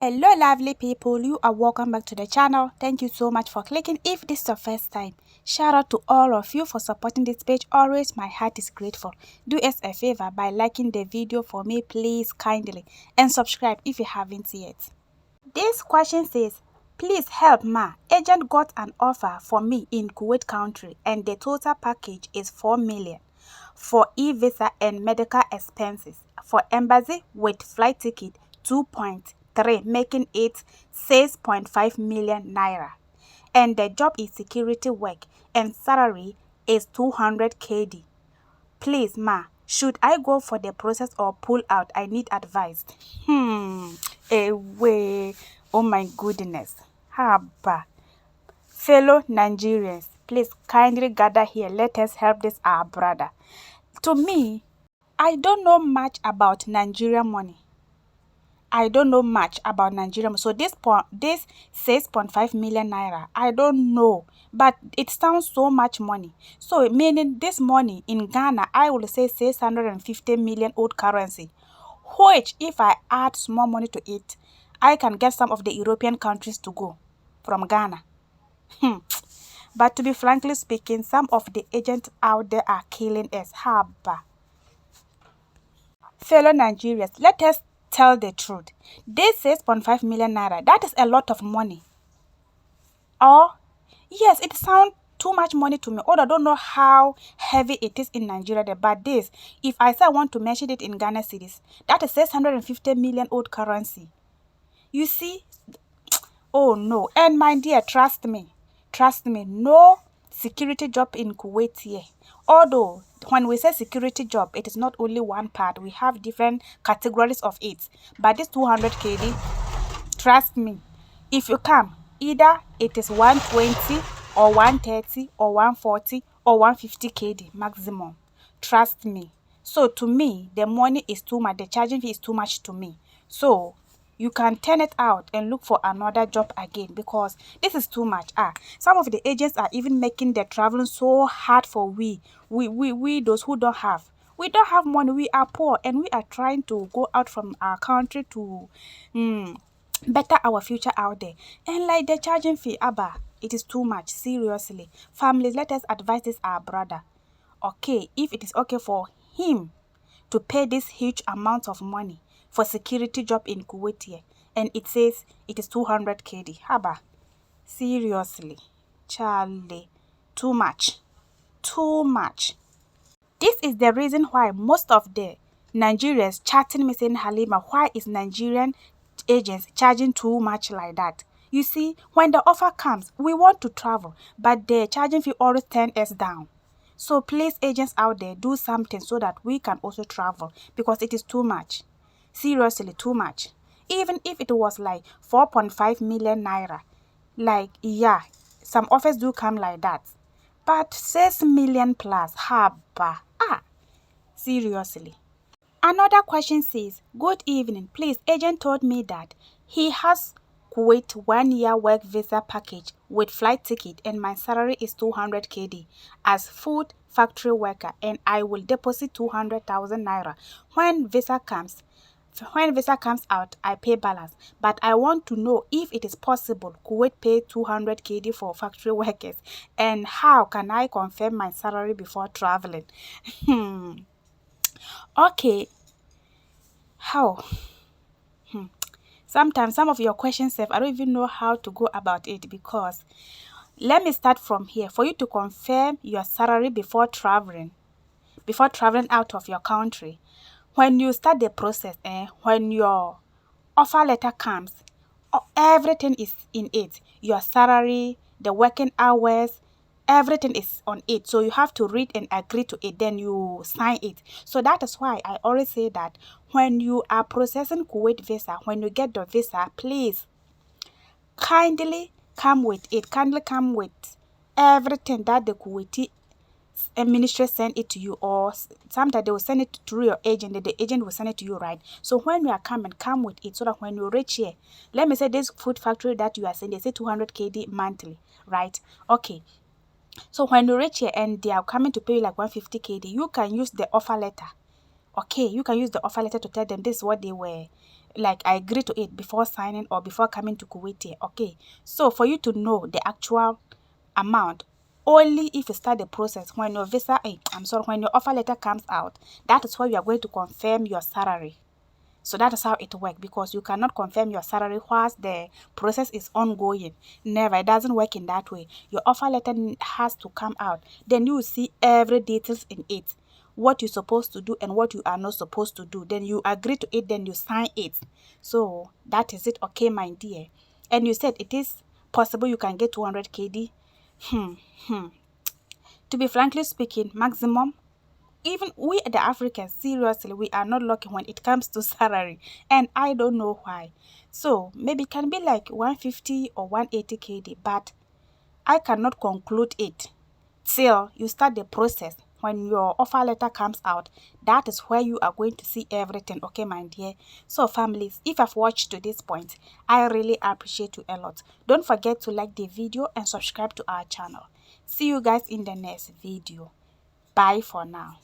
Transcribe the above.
Hello lovely people, you are welcome back to the channel. Thank you so much for clicking. If this is your first time, shout out to all of you for supporting this page. Always my heart is grateful. Do us a favor by liking the video for me please kindly, and subscribe if you haven't yet. This question says, please help ma, agent got an offer for me in Kuwait country and the total package is 4 million for e-visa and medical expenses, for embassy with flight ticket 2.3, making it 6.5 million naira, and the job is security work and salary is 200 kd. Please ma, should I go for the process or pull out? I need advice. Away. Oh my goodness. Haba. Fellow Nigerians, please kindly gather here. Let us help this our brother. To me, I don't know much about Nigerian money. I don't know much about Nigeria. So this 6.5 million naira, I don't know. But it sounds so much money. So meaning this money in Ghana, I will say 650 million old currency. Which if I add small money to it, I can get some of the European countries to go from Ghana. But to be frankly speaking, some of the agents out there are killing us. Haba. Fellow Nigerians, let us tell the truth. This 6.5 million naira, that is a lot of money. Or, yes, it sounds too much money to me. Although I don't know how heavy it is in Nigeria. But this, if I say I want to mention it in Ghana cedis, that is 650 million old currency. You see? Oh no. And my dear, trust me, no security job in Kuwait here. Although when we say security job, it is not only one part. We have different categories of it. But this 200 kd, trust me, if you come, either it is 120 or 130 or 140 or 150 kd maximum. Trust me. So to me, the money is too much. The charging fee is too much to me. So you can turn it out and look for another job again, because this is too much. Some of the agents are even making the traveling so hard for we those who don't have. We don't have money. We are poor and we are trying to go out from our country to better our future out there. And like the charging fee, it is too much. Seriously, families, let us advise this our brother. Okay, if it is okay for him to pay this huge amount of money for security job in Kuwait here, and it says it is 200 kd. Haba, seriously, Charlie, too much, too much. This is the reason why most of the Nigerians chatting me saying, Halima, why is Nigerian agents charging too much like that? You see, when the offer comes, we want to travel, but the charging fee always turn us down. So please, agents out there, do something so that we can also travel, because it is too much. Seriously, too much. Even if it was like 4.5 million naira, like, yeah, some offers do come like that. But 6 million plus, haba. Seriously. Another question says, good evening. Please, agent told me that he has Kuwait 1-year work visa package with flight ticket and my salary is 200 kd as food factory worker, and I will deposit 200,000 naira. When visa comes out, I pay balance. But I want to know if it is possible Kuwait pay 200 kd for factory workers, and how can I confirm my salary before traveling? Okay, how? Sometimes some of your questions, I don't even know how to go about it, because let me start from here. For you to confirm your salary before traveling out of your country, when you start the process, when your offer letter comes, everything is in it. Your salary, the working hours, everything is on it. So you have to read and agree to it, then you sign it. So that is why I always say that when you are processing Kuwait visa, when you get the visa, please kindly come with it. Kindly come with everything that the Kuwaiti ministry send it to you, or sometimes they will send it through your agent, and the agent will send it to you, right? So when you are coming, come with it, so that when you reach here, let me say this food factory that you are saying, they say 200 kd monthly, right? Okay, so when you reach here and they are coming to pay you like 150 kd, you can use the offer letter. Okay, you can use the offer letter to tell them this is what they were like I agree to it before signing or before coming to Kuwait here. Okay, so for you to know the actual amount, only if you start the process when your visa, I'm sorry, when your offer letter comes out, that is where you are going to confirm your salary. So that is how it works, because you cannot confirm your salary whilst the process is ongoing. Never. It doesn't work in that way. Your offer letter has to come out. Then you will see every details in it. What you're supposed to do and what you are not supposed to do. Then you agree to it, then you sign it. So that is it, okay, my dear. And you said it is possible you can get 200 KD. To be frankly speaking, maximum, even we the Africans, seriously, we are not lucky when it comes to salary, and I don't know why. So maybe it can be like 150 or 180 KD, but I cannot conclude it till you start the process. When your offer letter comes out, that is where you are going to see everything, okay, my dear. So families, if I've watched to this point, I really appreciate you a lot. Don't forget to like the video and subscribe to our channel. See you guys in the next video. Bye for now.